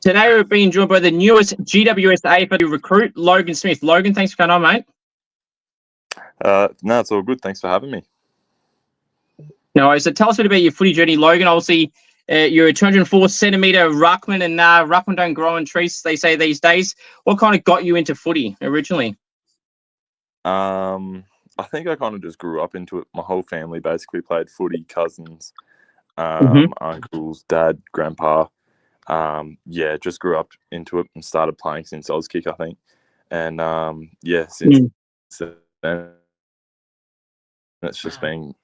Today we're being joined by the newest GWS AFL recruit, Logan Smith. Logan, thanks for coming on, mate. No, it's all good. Thanks for having me. No, so tell us a bit about your footy journey, Logan. Obviously, you're a 204-centimetre ruckman, and ruckman don't grow on trees, they say these days. What kind of got you into footy originally? I think I kind of just grew up into it. My whole family basically played footy, cousins, uncles, dad, grandpa. Just grew up into it and started playing since I was kick, I think. And since then, it's just been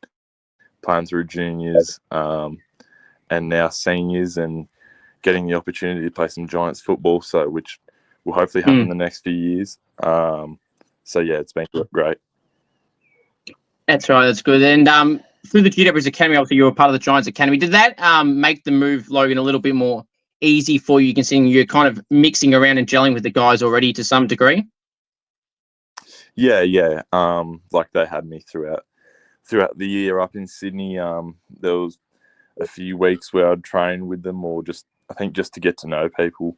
playing through juniors and now seniors and getting the opportunity to play some Giants football, which will hopefully happen in the next few years. It's been great. That's right, that's good. And through the GWS Academy, obviously you were part of the Giants Academy. Did that make the move, Logan, a little bit more easy for you, considering you're kind of mixing around and gelling with the guys already to some degree? Yeah. Like they had me throughout the year up in Sydney. There was a few weeks where I'd train with them, or just to get to know people,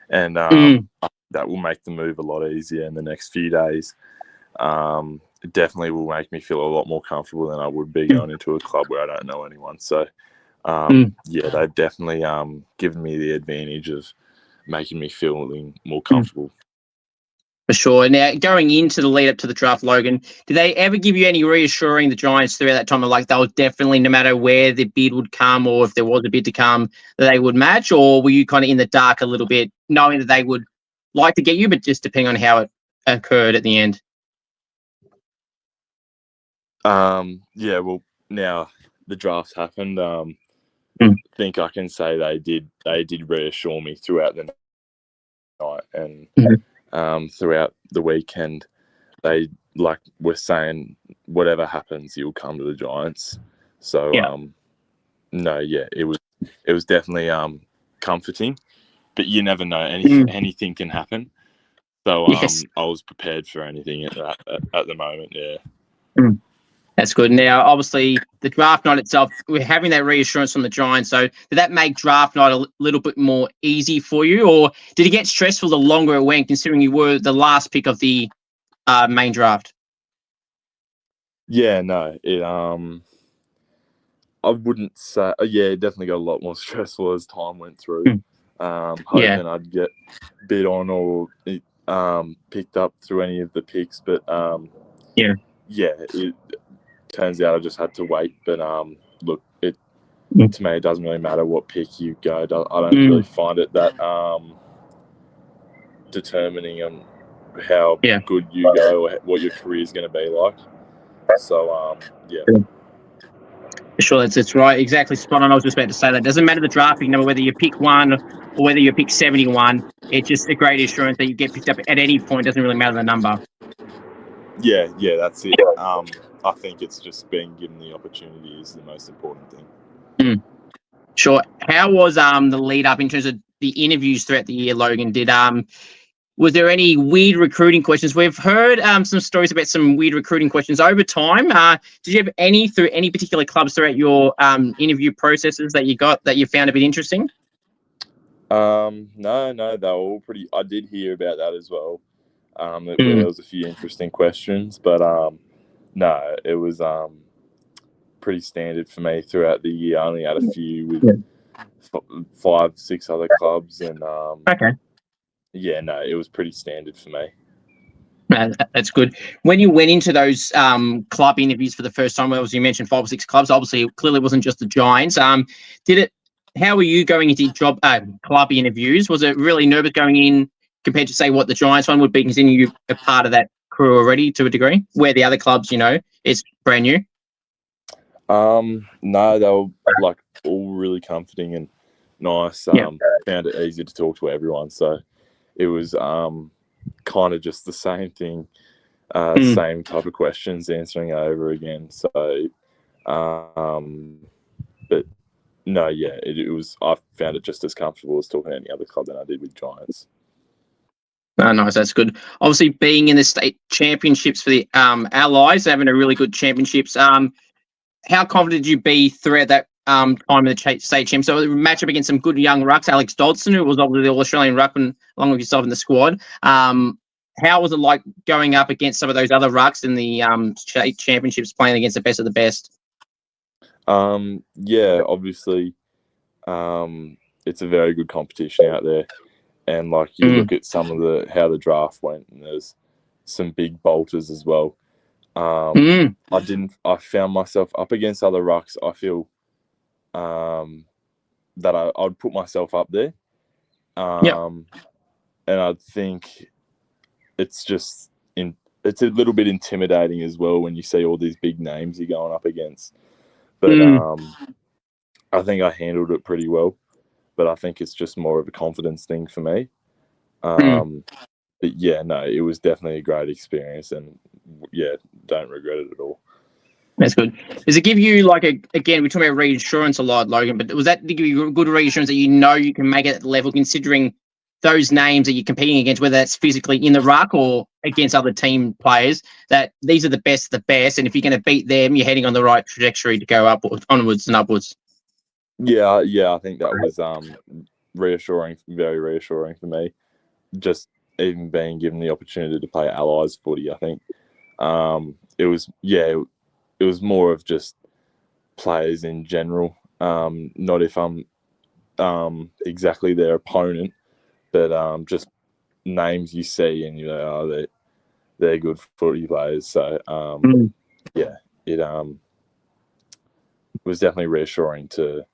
and that will make the move a lot easier in the next few days. It definitely will make me feel a lot more comfortable than I would be going into a club where I don't know anyone. So, they've definitely given me the advantage of making me feeling more comfortable. For sure. Now, going into the lead up to the draft, Logan, did they ever give you any reassuring, the Giants, throughout that time, of like they'll definitely, no matter where the bid would come or if there was a bid to come, that they would match? Or were you kind of in the dark a little bit, knowing that they would like to get you, but just depending on how it occurred at the end? Well, now the draft happened. I think I can say they did reassure me throughout the night and throughout the weekend. They were saying, whatever happens, you'll come to the Giants. So it was definitely comforting, but you never know, anything can happen. So I was prepared for anything at the moment. That's good. Now, obviously, the draft night itself, we're having that reassurance from the Giants. So did that make draft night a little bit more easy for you, or did it get stressful the longer it went, considering you were the last pick of the main draft? Yeah, no, it I wouldn't say. It definitely got a lot more stressful as time went through. Hoping I'd get bid on or picked up through any of the picks, but it turns out I just had to wait. But look, to me, it doesn't really matter what pick you go. I don't really find it that determining on how good you go or what your career is going to be like. So Sure, that's right. Exactly spot on. I was just about to say that. It doesn't matter the drafting number, whether you pick 1 or whether you pick 71. It's just a great assurance that you get picked up at any point. It doesn't really matter the number. Yeah, that's it. I think it's just being given the opportunity is the most important thing. Sure. How was the lead up in terms of the interviews throughout the year, Logan? Was there any weird recruiting questions? We've heard some stories about some weird recruiting questions over time. Did you have any through any particular clubs throughout your interview processes that you found a bit interesting? No, they're all pretty. I did hear about that as well. There was a few interesting questions, but no, it was pretty standard for me throughout the year. I only had a few with 5, 6 other clubs, and it was pretty standard for me. That's good. When you went into those club interviews for the first time, as you mentioned 5 or 6 clubs, obviously it clearly wasn't just the Giants. How were you going into club interviews? Was it really nervous going in compared to, say, what the Giants one would be, considering you're a part of that crew already to a degree, where the other clubs, it's brand new? No, they were all really comforting and nice. Found it easy to talk to everyone, so it was kind of just the same thing, same type of questions answering over again. So, but no, it was. I found it just as comfortable as talking to any other club than I did with Giants. Oh, nice. That's good. Obviously, being in the state championships for the Allies, having a really good championships. How confident did you be throughout that time in the state champ. So a match up against some good young rucks. Alex Dodson, who was obviously the All-Australian ruckman, along with yourself in the squad. How was it like going up against some of those other rucks in the state championships, playing against the best of the best? Yeah, obviously, it's a very good competition out there, and like you look at some of how the draft went, and there's some big bolters as well. I found myself up against other rucks. I feel that I'd put myself up there, and I think it's just it's a little bit intimidating as well when you see all these big names you're going up against. But I think I handled it pretty well. But I think it's just more of a confidence thing for me. But yeah, no, it was definitely a great experience, and yeah, don't regret it at all. That's good. Does it give you again, we're talking about reassurance a lot, Logan, but was that to give you good reassurance that you know you can make it at the level, considering those names that you're competing against, whether that's physically in the ruck or against other team players, that these are the best of the best, and if you're going to beat them, you're heading on the right trajectory to go onwards and upwards? Yeah, I think that was reassuring, very reassuring for me. Just even being given the opportunity to play Allies footy, I think it was more of just players in general. Not if I'm exactly their opponent, but just names you see and you know, oh, they're good footy players. So yeah, it was definitely reassuring to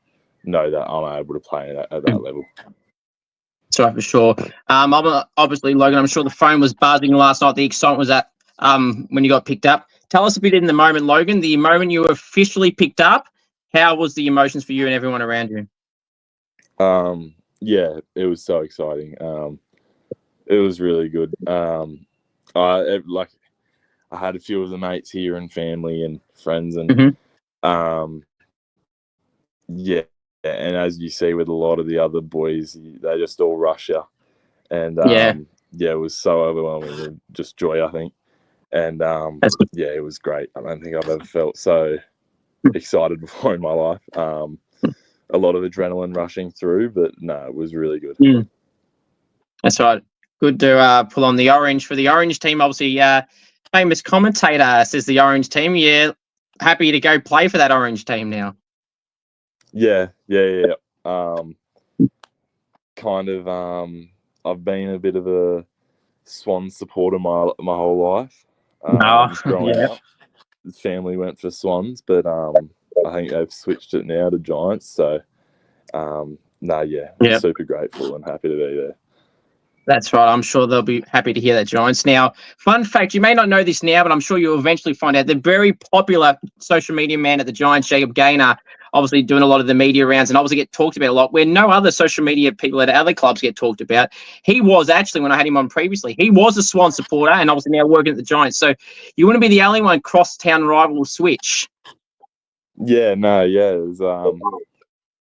know that I'm able to play at that level. Sorry, for sure. Obviously, Logan, I'm sure the phone was buzzing last night. The excitement was at when you got picked up. Tell us a bit in the moment, Logan, the moment you were officially picked up. How was the emotions for you and everyone around you? Yeah, it was so exciting. It was really good. I had a few of the mates here and family and friends, and yeah. And as you see with a lot of the other boys, they just all rush you. And it was so overwhelming with just joy, I think. And yeah, it was great. I don't think I've ever felt so excited before in my life. A lot of adrenaline rushing through, but no, it was really good. That's right. Good to pull on the orange for the orange team. Obviously, famous commentator says the orange team. Yeah, happy to go play for that orange team now. Yeah. Kind of. I've been a bit of a Swans supporter my whole life. Growing up, the family went for Swans, but I think they've switched it now to Giants. So, super grateful and happy to be there. That's right. I'm sure they'll be happy to hear that, Giants. Now, fun fact, you may not know this now, but I'm sure you'll eventually find out. The very popular social media man at the Giants, Jacob Gaynor, obviously doing a lot of the media rounds and obviously get talked about a lot, where no other social media people at other clubs get talked about. He was actually, when I had him on previously, he was a Swan supporter and obviously now working at the Giants. So you wouldn't be the only one crosstown rival switch. Yeah, no, yeah.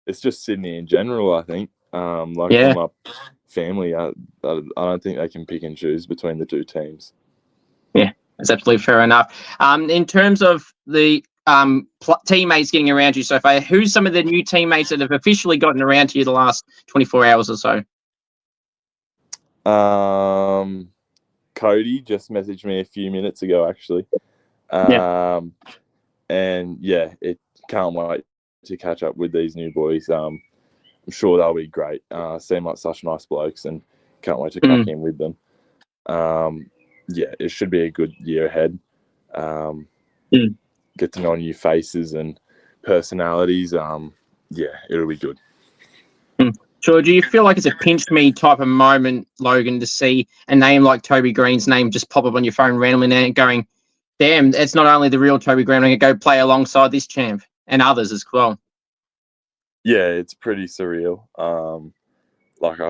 It's just Sydney in general, I think. From my family, I don't think they can pick and choose between the two teams. Yeah, that's absolutely fair enough. In terms of the teammates getting around you so far, who's some of the new teammates that have officially gotten around to you the last 24 hours or so? Cody just messaged me a few minutes ago, actually. And yeah, it can't wait to catch up with these new boys. I'm sure they'll be great. Seem like such nice blokes, and can't wait to crack in with them. It should be a good year ahead. Get to know new faces and personalities. It'll be good. Sure. Do you feel like it's a pinch me type of moment, Logan, to see a name like Toby Green's name just pop up on your phone randomly and going, damn, it's not only the real Toby Green, I'm going to go play alongside this champ and others as well? Yeah, it's pretty surreal. I've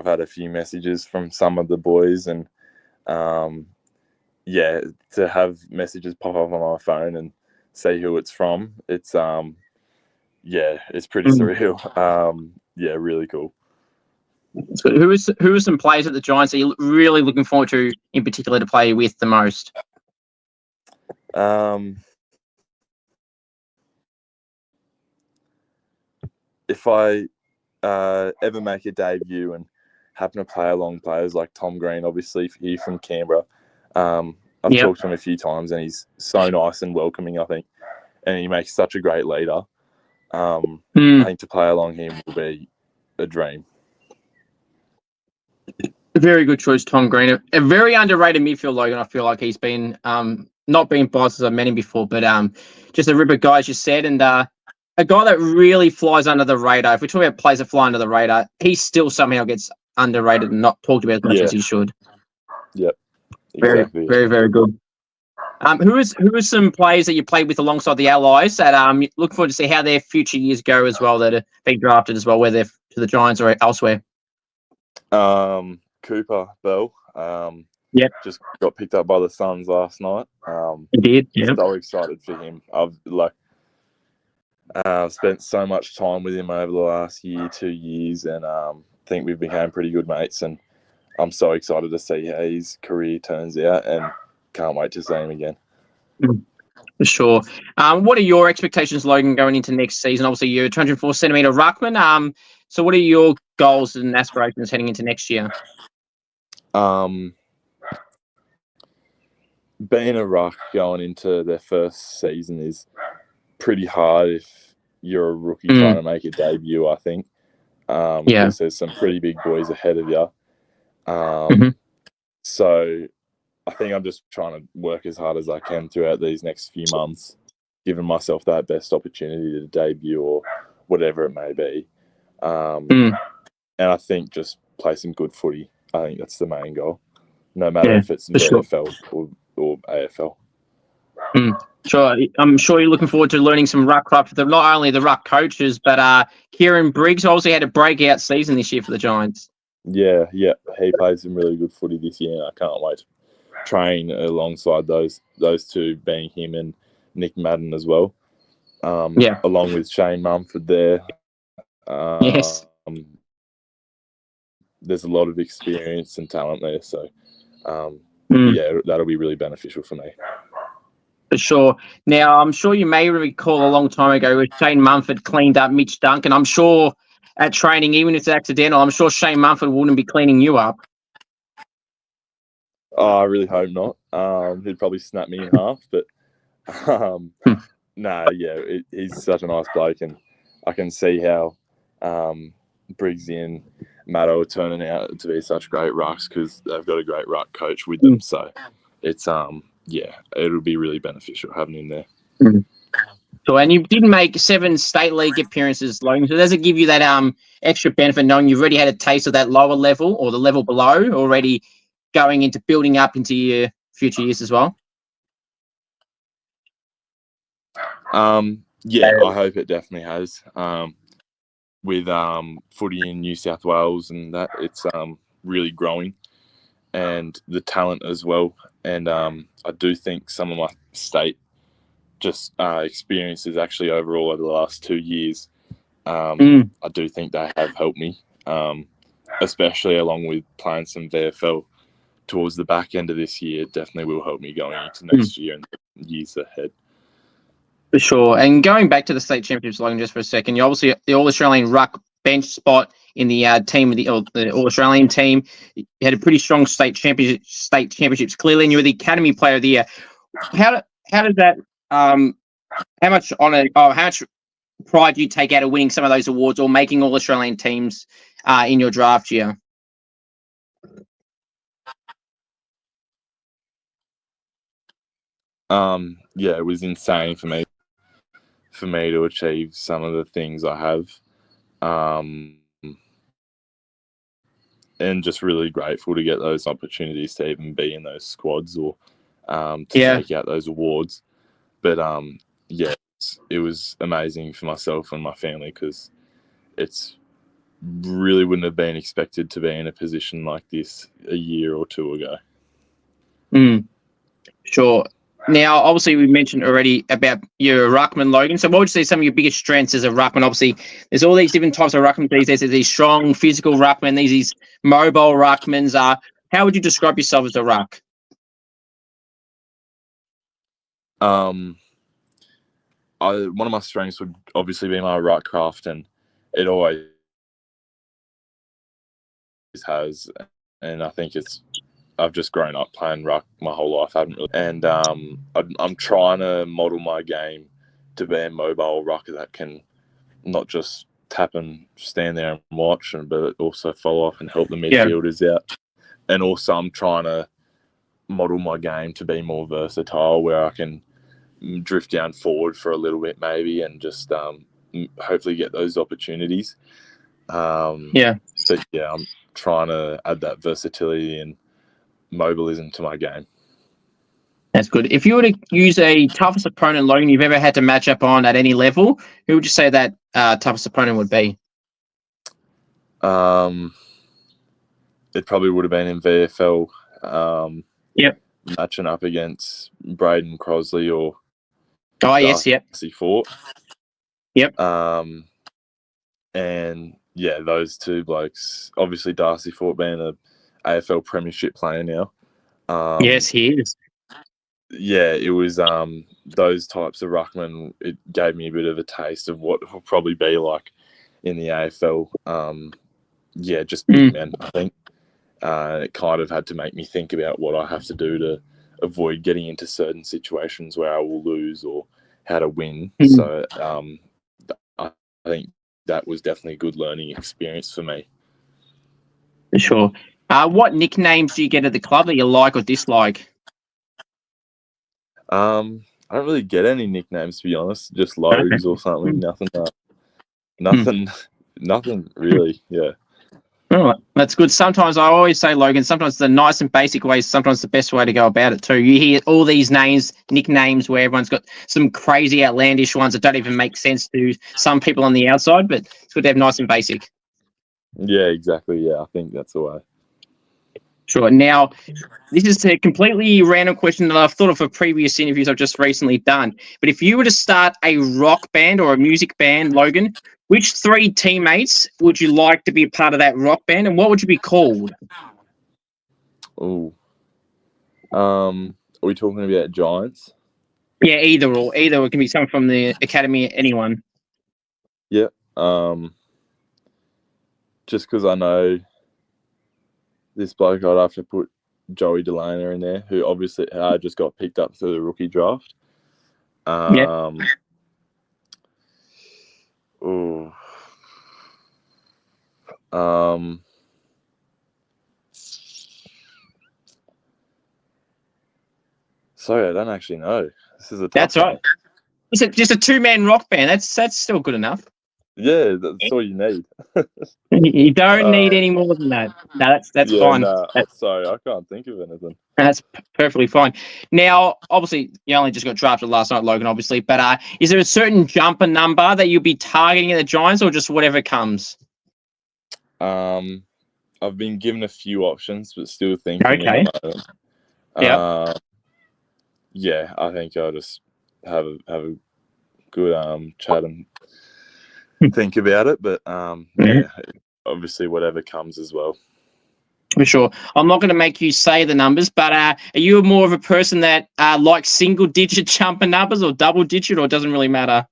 had a few messages from some of the boys, and to have messages pop up on my phone and see who it's from, it's pretty surreal. Really cool. So who are some players at the Giants that you're really looking forward to, in particular, to play with the most? if I ever make a debut and happen to play along players like Tom Green, obviously here from Canberra, I've talked to him a few times and he's so nice and welcoming, I think, and he makes such a great leader. I think to play along him will be a dream. Very good choice, Tom Green. A very underrated midfield, Logan. I feel like he's been not being biased as I've met him before, but just a ripper guy, as you said, and a guy that really flies under the radar. If we're talking about players that fly under the radar, he still somehow gets underrated and not talked about as much as he should. Yep, exactly. Very, very good. Who are some players that you played with alongside the Allies that look forward to see how their future years go as well, that are being drafted as well, whether they're to the Giants or elsewhere? Cooper Bell. Just got picked up by the Suns last night. He did. Yeah. So excited for him. I've spent so much time with him over the last year, 2 years, and think we've become pretty good mates. And I'm so excited to see how his career turns out, and can't wait to see him again. For sure. What are your expectations, Logan, going into next season? Obviously, you're a 204-centimetre ruckman. So what are your goals and aspirations heading into next year? Being a ruck going into their first season is pretty hard if you're a rookie trying to make a debut, I think. Because there's some pretty big boys ahead of you. So I think I'm just trying to work as hard as I can throughout these next few months, giving myself that best opportunity to debut or whatever it may be. And I think just play some good footy. I think that's the main goal, no matter if it's VFL or AFL. Sure. I'm sure you're looking forward to learning some ruck craft with not only the ruck coaches, but Kieran Briggs also had a breakout season this year for the Giants. Yeah. He plays some really good footy this year, and I can't wait to train alongside those two, being him and Nick Madden as well. Along with Shane Mumford there. Yes. There's a lot of experience and talent there, so that'll be really beneficial for me. For sure. Now, I'm sure you may recall a long time ago when Shane Mumford cleaned up Mitch Duncan. I'm sure at training, even if it's accidental, I'm sure Shane Mumford wouldn't be cleaning you up. Oh, I really hope not. He'd probably snap me in half, but he's such a nice bloke, and I can see how Briggsy and Matto are turning out to be such great rucks because they've got a great ruck coach with them. So it's it'll be really beneficial having him there. So, and you did make 7 state league appearances, Logan. So does it give you that extra benefit knowing you've already had a taste of that lower level or the level below already, going into building up into your future years as well? I hope it definitely has. With footy in New South Wales and that, it's really growing, and the talent as well. And I do think some of my state experiences actually overall over the last 2 years, I do think they have helped me, especially along with playing some VFL towards the back end of this year. It definitely will help me going into next year and years ahead. For sure. And going back to the state championships, Logan, just for a second, you're obviously the All-Australian ruck bench spot in the team with the All-Australian team. You had a pretty strong state championships clearly, and you were the Academy Player of the Year. How does that how much pride do you take out of winning some of those awards or making All-Australian teams in your draft year? It was insane for me to achieve some of the things I have, and just really grateful to get those opportunities to even be in those squads or to take out those awards. But it was amazing for myself and my family because it's really wouldn't have been expected to be in a position like this a year or 2 ago. Sure. Now, obviously, we mentioned already about your ruckman, Logan. So what would you say some of your biggest strengths as a ruckman? Obviously, there's all these different types of ruckman these days. There's these strong physical ruckmen, these mobile ruckmans. How would you describe yourself as a ruck? One of my strengths would obviously be my ruck craft and it always has, and I think I've just grown up playing ruck my whole life. I haven't really, and I'm trying to model my game to be a mobile rucker that can not just tap and stand there and watch, but also follow up and help the midfielders out. And also, I'm trying to model my game to be more versatile, where I can drift down forward for a little bit maybe, and just hopefully get those opportunities. But yeah, I'm trying to add that versatility and mobilism to my game. That's good. If you were to use a toughest opponent, Logan, you've ever had to match up on at any level, who would you say that toughest opponent would be? It probably would have been in VFL. Matching up against Braden Crosley or Darcy Fort. And yeah, those two blokes. Obviously, Darcy Fort being a AFL Premiership player now. Yes, he is. Yeah, it was those types of ruckmen. It gave me a bit of a taste of what it will probably be like in the AFL. Just big men, I think. It kind of had to make me think about what I have to do to avoid getting into certain situations where I will lose or how to win. So I think that was definitely a good learning experience for me. For sure. What nicknames do you get at the club that you like or dislike? I don't really get any nicknames, to be honest. Just Logs or something. Nothing really. Yeah. Oh, that's good. Sometimes I always say, Logan, sometimes the nice and basic way is sometimes the best way to go about it too. You hear all these nicknames where everyone's got some crazy outlandish ones that don't even make sense to some people on the outside, but it's good to have nice and basic. Yeah, exactly. Yeah, I think that's the way. Sure. Now, this is a completely random question that I've thought of for previous interviews I've just recently done. But if you were to start a rock band or a music band, Logan, which 3 teammates would you like to be a part of that rock band, and what would you be called? Oh, are we talking about Giants? Yeah, either or. Either it can be someone from the academy, anyone. Yeah. Just because I know this bloke, I'd have to put Joey Delana in there, who obviously just got picked up through the rookie draft. Sorry, I don't actually know. This is a tough That's right. It's just a 2-man rock band. That's still good enough. Yeah, that's all you need. You don't need any more than that. No, that's fine. Sorry, I can't think of anything. That's perfectly fine. Now, obviously, you only just got drafted last night, Logan, obviously, but is there a certain jumper number that you'll be targeting at the Giants, or just whatever comes? I've been given a few options, but still thinking. Okay. Yeah, I think I'll just have a good chat and think about it. But obviously, whatever comes as well. For sure. I'm not going to make you say the numbers, but are you more of a person that likes single-digit jumper numbers or double-digit, or it doesn't really matter?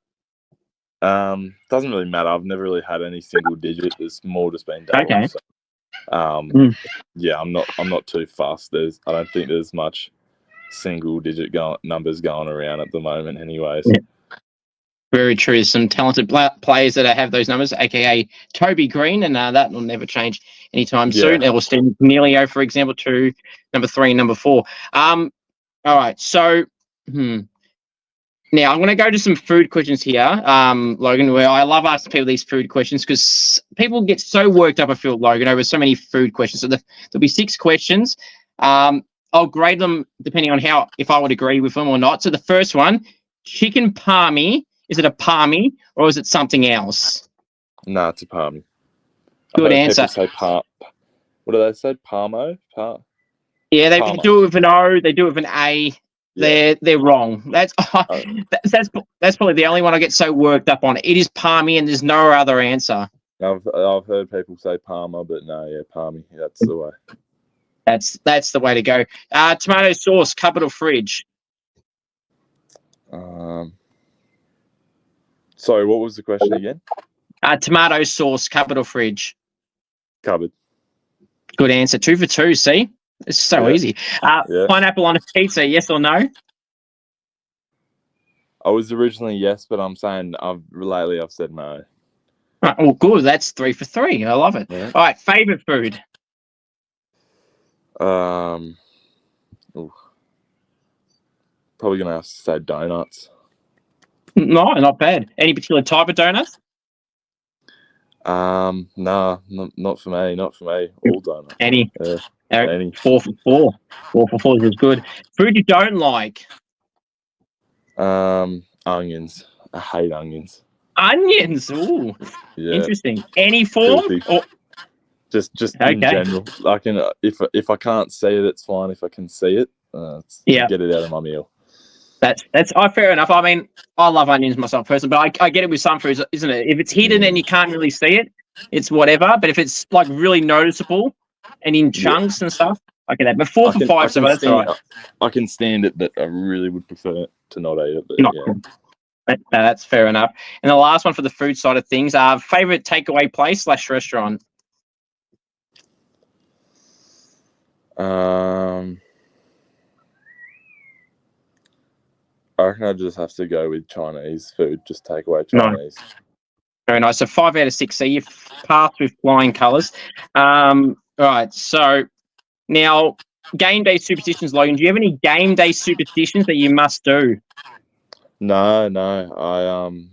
Doesn't really matter. I've never really had any single-digit. It's more just been double. Okay. So, yeah, I'm not too fussed. I don't think there's much single-digit numbers going around at the moment, anyways. Yeah. Very true. There's some talented players that have those numbers, aka Toby Green, and that will never change anytime soon. Or Stephen Cornelio, for example, to number 3 and number 4. All right. So, now I'm going to go to some food questions here, Logan. Where I love asking people these food questions because people get so worked up, I feel, Logan, over so many food questions. So there'll be 6 questions. I'll grade them depending on if I would agree with them or not. So the first one, chicken palmy. Is it a palmy or is it something else? No, it's a palmy. Good answer. People say what do they say? Palmo? Yeah, they do it with an O. They do it with an A. Yeah. They're wrong. That's probably the only one I get so worked up on. It is palmy, and there's no other answer. I've heard people say palmer, but no, yeah, palmy. That's the way. That's the way to go. Tomato sauce, cupboard or fridge? Sorry, what was the question again? Tomato sauce, cupboard or fridge? Cupboard. Good answer. 2 for 2. See, it's so Yeah. easy. Yeah. Pineapple on a pizza, yes or no? I was originally yes, but I'm saying lately I've said no. Right, well, good. That's 3 for 3. I love it. Yeah. All right, favorite food? Probably gonna have to say donuts. No, not bad. Any particular type of donuts? Nah, not for me. Not for me. All donuts. Any? Yeah. Any. 4 for 4. 4 for 4 is good. Food you don't like? Onions. I hate onions. Onions. Ooh, Yeah. interesting. Any form? Filthy. Or, Just okay. in general. I can if I can't see it, it's fine. If I can see it, Yeah. get it out of my meal. That's fair enough. I mean, I love onions myself personally, but I get it with some foods, isn't it? If it's hidden and you can't really see it, it's whatever. But if it's like really noticeable and in chunks and stuff, I get that. But 4 for 5, so that's all right. I can stand it, but I really would prefer to not eat it. But Not yeah. cool. No, that's fair enough. And the last one for the food side of things, favorite takeaway place / restaurant? I reckon I just have to go with Chinese food. Just take away Chinese. No. Very nice. So 5 out of 6. So you've passed with flying colours. All right. So now, game day superstitions, Logan. Do you have any game day superstitions that you must do? No.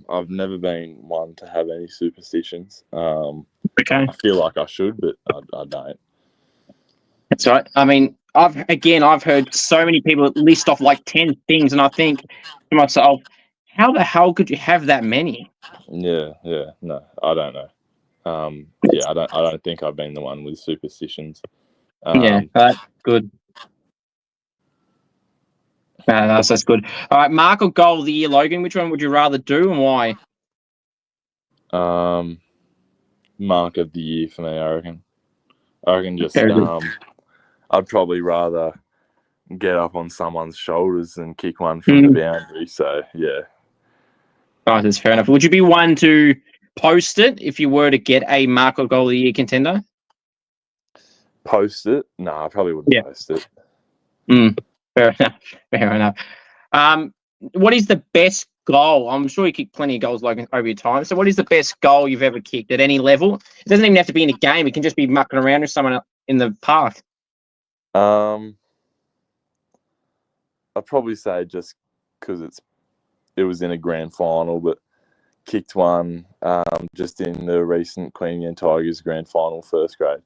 I've never been one to have any superstitions. Okay. I feel like I should, but I don't. That's right. I mean, I've heard so many people list off like 10 things, and I think to myself, how the hell could you have that many? Yeah. No, I don't know. I don't think I've been the one with superstitions. That's good. That's good. All right, mark or goal of the year, Logan. Which one would you rather do and why? Mark of the year for me, I reckon. Just I'd probably rather get up on someone's shoulders and kick one from the boundary. So yeah. Oh, that's fair enough. Would you be one to post it if you were to get a mark or goal of the year contender? Post it? No, I probably wouldn't post it. Fair enough. What is the best goal? I'm sure you kicked plenty of goals, Logan, over your time. So what is the best goal you've ever kicked at any level? It doesn't even have to be in a game. It can just be mucking around with someone in the park. I'd probably say just because it was in a grand final, but kicked one just in the recent Queen Anne Tigers grand final, first grade.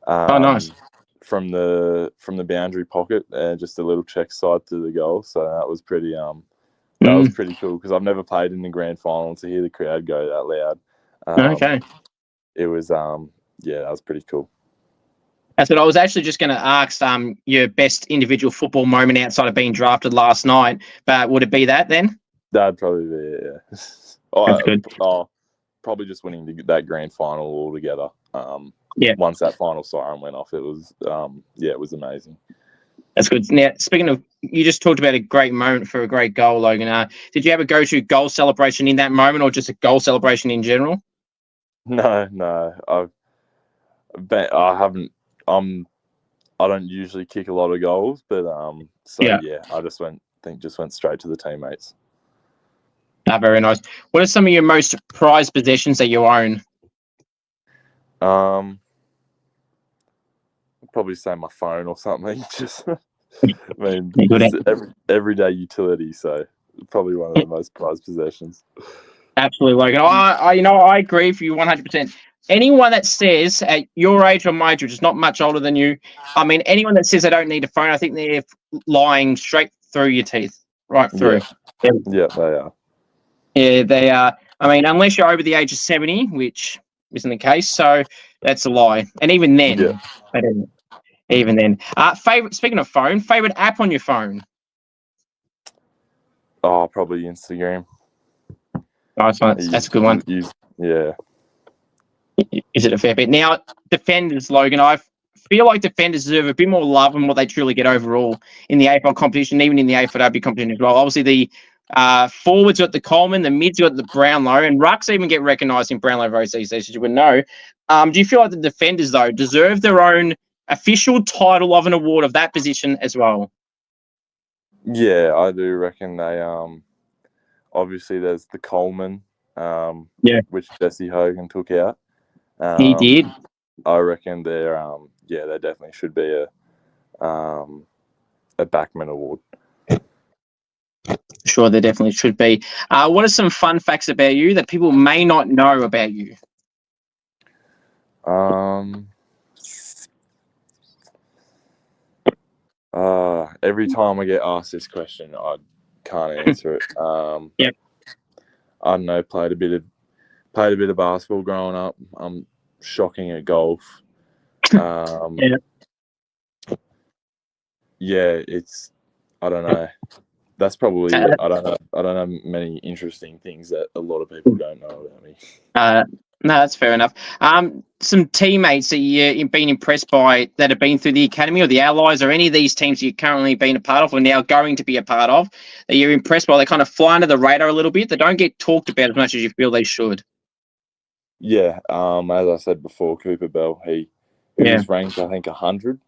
Nice. From the boundary pocket, just a little check side to the goal. So that was pretty was pretty cool because I've never played in the grand final, and to hear the crowd go that loud. Okay. It was that was pretty cool. That's what I was actually just going to ask. Your best individual football moment outside of being drafted last night, but would it be that then? That'd probably be it. Yeah. That's good. Probably just winning that grand final altogether. Once that final siren went off, it was it was amazing. That's good. Now, speaking of, you just talked about a great moment for a great goal, Logan. Did you have a go-to goal celebration in that moment, or just a goal celebration in general? No. I haven't. I don't usually kick a lot of goals, but I just went straight to the teammates. Very nice. What are some of your most prized possessions that you own? I'd probably say my phone or something. Just, everyday utility. So probably one of the most prized possessions. Absolutely, Logan. I agree with you 100%. Anyone that says at your age or my age, which is not much older than you, I mean, anyone that says they don't need a phone, I think they're lying straight through your teeth, right through. Yeah, they are. Yeah, they are. I mean, unless you're over the age of 70, which isn't the case, so that's a lie. And even then, even then. Speaking of phone, favorite app on your phone? Oh, probably Instagram. Nice one. That's a good one. Yeah. Is it a fair bit? Now, defenders, Logan, I feel like defenders deserve a bit more love than what they truly get overall in the AFL competition, even in the AFLW competition as well. Obviously, the Forwards got the Coleman, the mids got the Brownlow, and rucks even get recognised in Brownlow votes these days, as you would know. Do you feel like the defenders, though, deserve their own official title of an award of that position as well? Yeah, I do reckon they obviously there's the Coleman, which Jesse Hogan took out. He did. I reckon they're they definitely should be a Backman award. Sure, there definitely should be. What are some fun facts about you that people may not know about you? Every time I get asked this question, I can't answer it. Yep. I don't know. Played a bit of basketball growing up. I'm shocking at golf. It's I don't know. That's probably it. I don't know many interesting things that a lot of people don't know about me. No, that's fair enough. Some teammates that you've been impressed by that have been through the academy or the Allies or any of these teams you've currently been a part of or now going to be a part of that you're impressed by, they kind of fly under the radar a little bit, they don't get talked about as much as you feel they should? Yeah, as I said before, Cooper Bell, he was ranked, I think, 100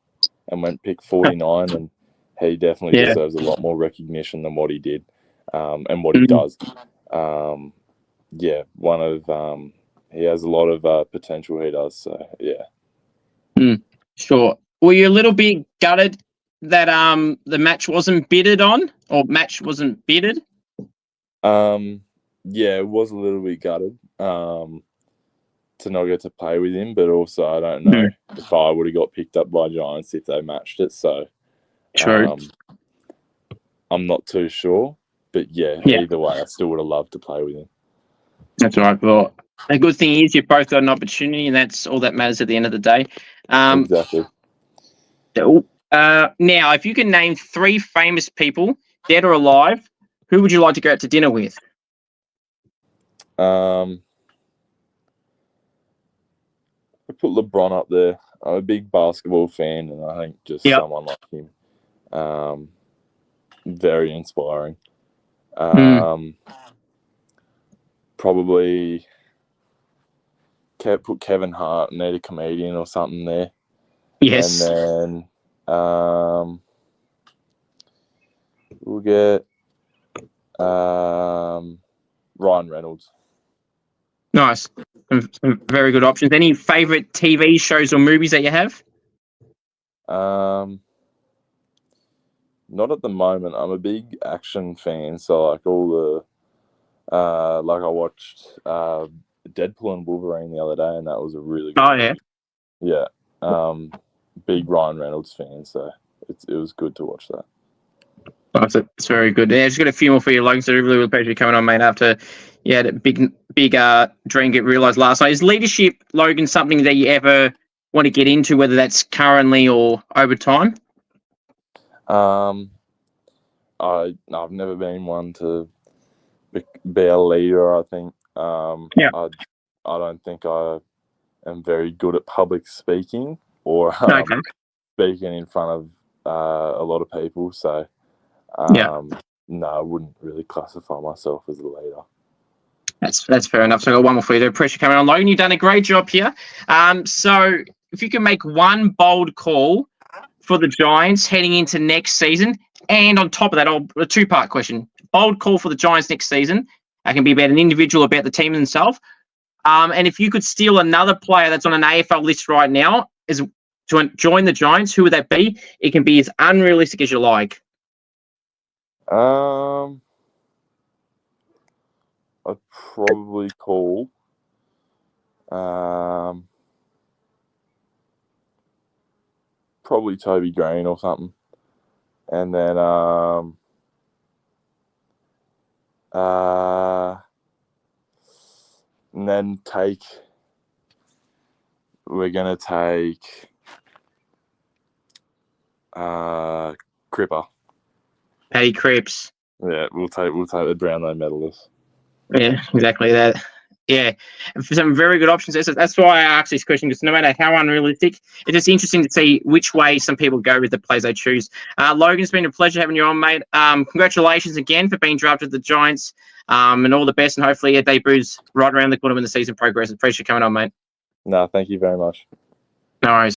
and went pick 49, and he definitely deserves a lot more recognition than what he did and what he does. He has a lot of potential, he does, so yeah. Sure. Were you a little bit gutted that the match wasn't bidded on or match wasn't bidded? Yeah, it was a little bit gutted to not get to play with him, but also I don't know if I would have got picked up by Giants if they matched it, so True. I'm not too sure, but either way, I still would have loved to play with him. That's right. Well, the good thing is you've both got an opportunity, and that's all that matters at the end of the day. Exactly. Now, if you can name 3 famous people, dead or alive, who would you like to go out to dinner with? I put LeBron up there. I'm a big basketball fan, and I think just someone like him, very inspiring. Probably put Kevin Hart, need a comedian or something there. Yes. And then we'll get Ryan Reynolds. Nice. Some very good options. Any favourite TV shows or movies that you have? Not at the moment. I'm a big action fan, so like all the like I watched Deadpool and Wolverine the other day, and that was a really good movie. Yeah. Big Ryan Reynolds fan, so it was good to watch that. Oh, it's very good. Yeah, just got a few more for you, Logan. So I really appreciate you coming on, mate. After that big dream get realised last night. Is leadership, Logan, something that you ever want to get into, whether that's currently or over time? I've never been one to be a leader. I think. I don't think I am very good at public speaking or speaking in front of a lot of people. So. No, I wouldn't really classify myself as a leader. That's fair enough. So I got one more for you. The pressure coming on, Logan. You've done a great job here. So if you can make one bold call for the Giants heading into next season, and on top of that, a 2-part question. Bold call for the Giants next season. That can be about an individual, about the team themselves. And if you could steal another player that's on an AFL list right now to join the Giants, who would that be? It can be as unrealistic as you like. I'd probably call probably Toby Green or something, and then we're gonna take Cripper. Paddy Cripps. Yeah, we'll take the Brownlow medalist. Yeah, exactly that. Yeah, some very good options. That's why I asked this question, because no matter how unrealistic, it's just interesting to see which way some people go with the plays they choose. Logan, it's been a pleasure having you on, mate. Congratulations again for being drafted to the Giants, and all the best, and hopefully your debut's right around the corner when the season progresses. Appreciate you coming on, mate. No, thank you very much. No worries.